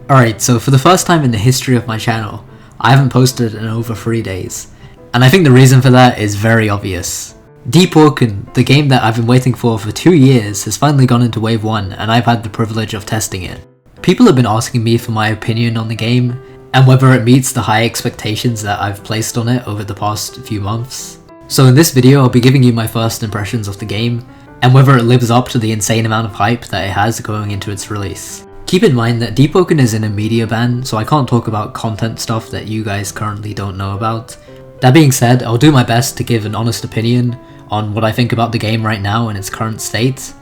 Alright, so for the first time in the history of my channel, I haven't posted in over 3 days. And I think the reason for that is very obvious. Deepwoken, the game that I've been waiting for 2 years, has finally gone into Wave 1 and I've had the privilege of testing it. People have been asking me for my opinion on the game, and whether it meets the high expectations that I've placed on it over the past few months. So in this video I'll be giving you my first impressions of the game, and whether it lives up to the insane amount of hype that it has going into its release. Keep in mind that Deepwoken is in a media ban, so I can't talk about content stuff that you guys currently don't know about. That being said, I'll do my best to give an honest opinion on what I think about the game right now in its current state,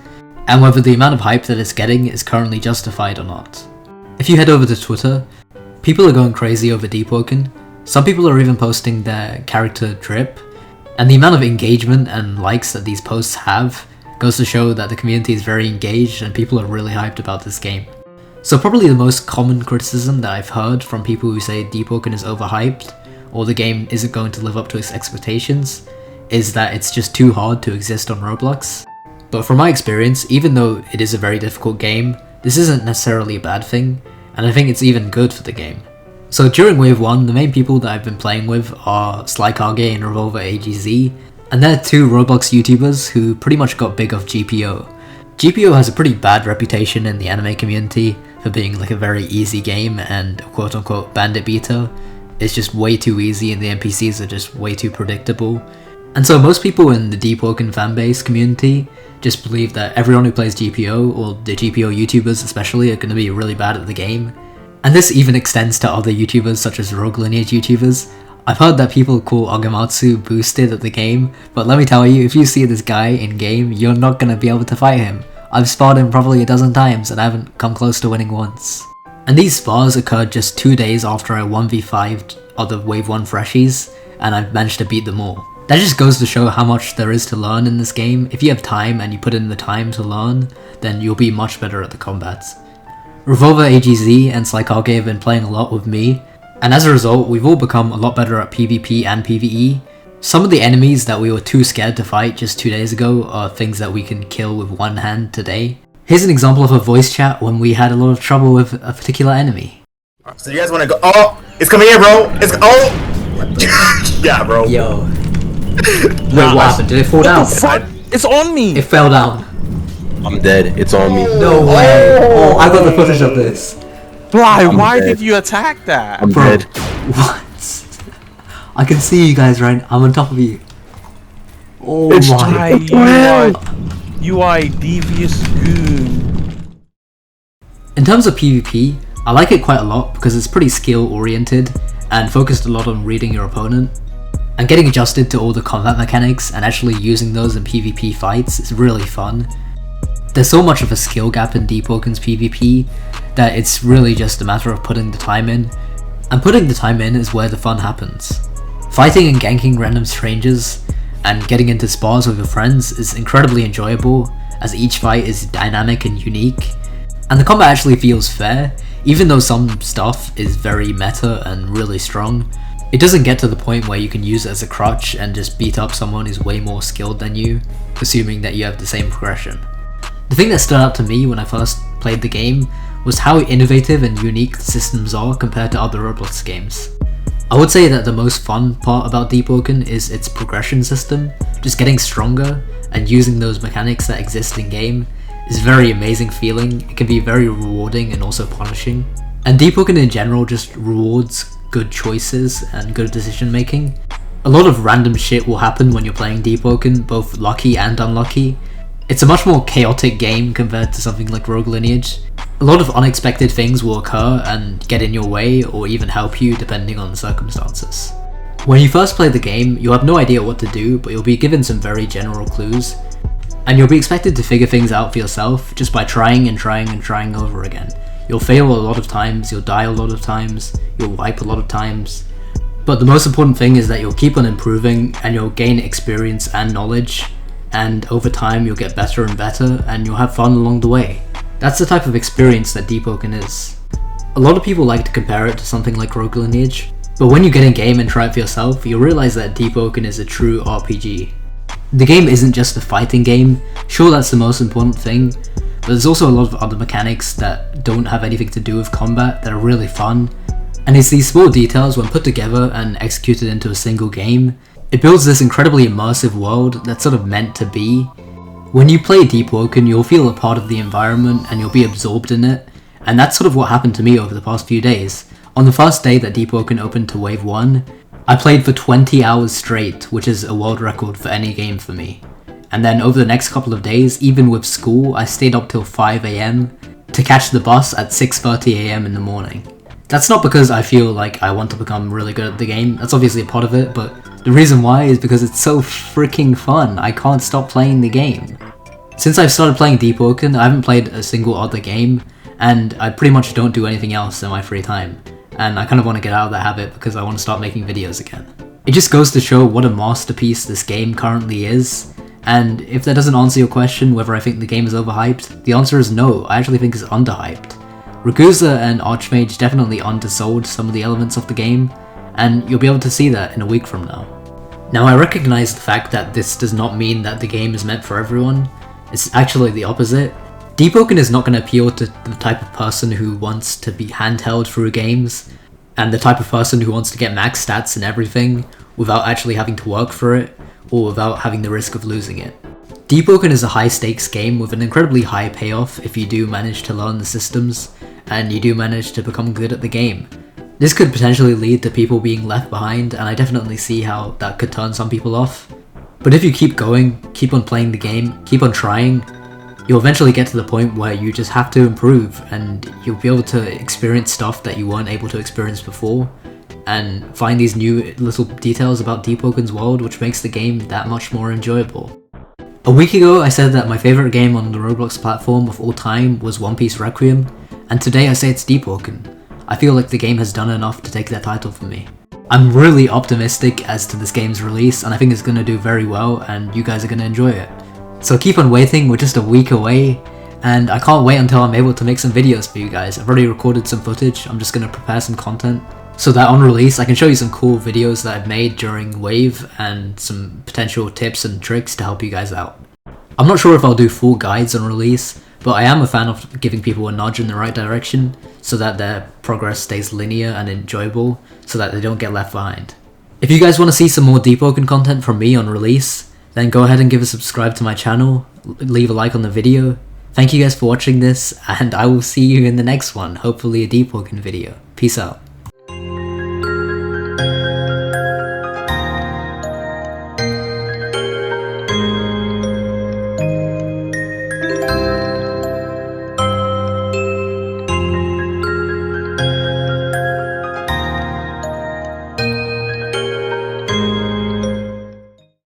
and whether the amount of hype that it's getting is currently justified or not. If you head over to Twitter, people are going crazy over Deepwoken. Some people are even posting their character drip, and the amount of engagement and likes that these posts have goes to show that the community is very engaged and people are really hyped about this game. So probably the most common criticism that I've heard from people who say Deepwoken is overhyped, or the game isn't going to live up to its expectations, is that it's just too hard to exist on Roblox. But from my experience, even though it is a very difficult game, this isn't necessarily a bad thing, and I think it's even good for the game. So during Wave 1, the main people that I've been playing with are Slykage and Revolver AGZ, and they're two Roblox YouTubers who pretty much got big off GPO. GPO has a pretty bad reputation in the anime community for being like a very easy game and quote-unquote bandit beater. It's just way too easy and the NPCs are just way too predictable. And so most people in the Deepwoken fanbase community just believe that everyone who plays GPO, or the GPO YouTubers especially, are going to be really bad at the game. And this even extends to other YouTubers such as Rogue Lineage YouTubers. I've heard that people call Agamatsu boosted at the game, but let me tell you, if you see this guy in game, you're not going to be able to fight him. I've sparred him probably a dozen times and I haven't come close to winning once. And these spars occurred just 2 days after I 1v5'd other Wave 1 freshies, and I've managed to beat them all. That just goes to show how much there is to learn in this game. If you have time and you put in the time to learn, then you'll be much better at the combat. Revolver AGZ and Slykage have been playing a lot with me, and as a result, we've all become a lot better at PvP and PvE. Some of the enemies that we were too scared to fight just 2 days ago are things that we can kill with one hand today. Here's an example of a voice chat when we had a lot of trouble with a particular enemy. So you guys want to go? Oh, it's coming here, bro. Oh, yeah, bro. Yo. Wait, what happened? Did it fall down? It's on me. It fell down. I'm dead. It's on me. No way. Oh, I got the footage of this. Why did you attack that? I'm Bro, dead. what? I can see you guys right now. I'm on top of you. Oh It's my. You are a devious goon. In terms of PvP, I like it quite a lot because it's pretty skill oriented and focused a lot on reading your opponent. And getting adjusted to all the combat mechanics and actually using those in PvP fights is really fun. There's so much of a skill gap in Deepwoken's PvP that it's really just a matter of putting the time in. And putting the time in is where the fun happens. Fighting and ganking random strangers and getting into spars with your friends is incredibly enjoyable, as each fight is dynamic and unique. And the combat actually feels fair, even though some stuff is very meta and really strong. It doesn't get to the point where you can use it as a crutch and just beat up someone who's way more skilled than you, assuming that you have the same progression. The thing that stood out to me when I first played the game was how innovative and unique the systems are compared to other Roblox games. I would say that the most fun part about Deepwoken is its progression system. Just getting stronger and using those mechanics that exist in game is a very amazing feeling. It can be very rewarding and also punishing. And Deepwoken in general just rewards good choices and good decision making. A lot of random shit will happen when you're playing Deepwoken, both lucky and unlucky. It's a much more chaotic game compared to something like Rogue Lineage. A lot of unexpected things will occur and get in your way or even help you depending on the circumstances. When you first play the game, you'll have no idea what to do, but you'll be given some very general clues. And you'll be expected to figure things out for yourself just by trying and trying and trying over again. You'll fail a lot of times, you'll die a lot of times, you'll wipe a lot of times. But the most important thing is that you'll keep on improving and you'll gain experience and knowledge, and over time you'll get better and better and you'll have fun along the way. That's the type of experience that Deepwoken is. A lot of people like to compare it to something like Rogue Lineage, but when you get in game and try it for yourself, you'll realize that Deepwoken is a true RPG. The game isn't just a fighting game. Sure, that's the most important thing, but there's also a lot of other mechanics that don't have anything to do with combat that are really fun. And it's these small details, when put together and executed into a single game, it builds this incredibly immersive world that's sort of meant to be. When you play Deepwoken, you'll feel a part of the environment and you'll be absorbed in it, and that's sort of what happened to me over the past few days. On the first day that Deepwoken opened to Wave 1, I played for 20 hours straight, which is a world record for any game for me. And then over the next couple of days, even with school, I stayed up till 5 AM to catch the bus at 6:30 AM in the morning. That's not because I feel like I want to become really good at the game, that's obviously a part of it, but the reason why is because it's so freaking fun. I can't stop playing the game. Since I've started playing Deepwoken, I haven't played a single other game, and I pretty much don't do anything else in my free time. And I kind of want to get out of that habit because I want to start making videos again. It just goes to show what a masterpiece this game currently is, and if that doesn't answer your question whether I think the game is overhyped, the answer is no, I actually think it's underhyped. Ragusa and Archmage definitely undersold some of the elements of the game, and you'll be able to see that in a week from now. Now, I recognize the fact that this does not mean that the game is meant for everyone. It's actually the opposite. Deepwoken is not going to appeal to the type of person who wants to be handheld through games, and the type of person who wants to get max stats and everything without actually having to work for it, or without having the risk of losing it. Deepwoken is a high stakes game with an incredibly high payoff if you do manage to learn the systems, and you do manage to become good at the game. This could potentially lead to people being left behind, and I definitely see how that could turn some people off. But if you keep going, keep on playing the game, keep on trying, you'll eventually get to the point where you just have to improve, and you'll be able to experience stuff that you weren't able to experience before, and find these new little details about Deepwoken's world which makes the game that much more enjoyable. A week ago I said that my favourite game on the Roblox platform of all time was One Piece Requiem, and today I say it's Deepwoken. I feel like the game has done enough to take that title from me. I'm really optimistic as to this game's release, and I think it's going to do very well and you guys are going to enjoy it. So keep on waiting, we're just a week away, and I can't wait until I'm able to make some videos for you guys. I've already recorded some footage, I'm just going to prepare some content, so that on release I can show you some cool videos that I've made during Wave, and some potential tips and tricks to help you guys out. I'm not sure if I'll do full guides on release, but I am a fan of giving people a nudge in the right direction, so that their progress stays linear and enjoyable, so that they don't get left behind. If you guys want to see some more Deepwoken content from me on release, then go ahead and give a subscribe to my channel, leave a like on the video. Thank you guys for watching this, and I will see you in the next one, hopefully a Deepwoken video. Peace out.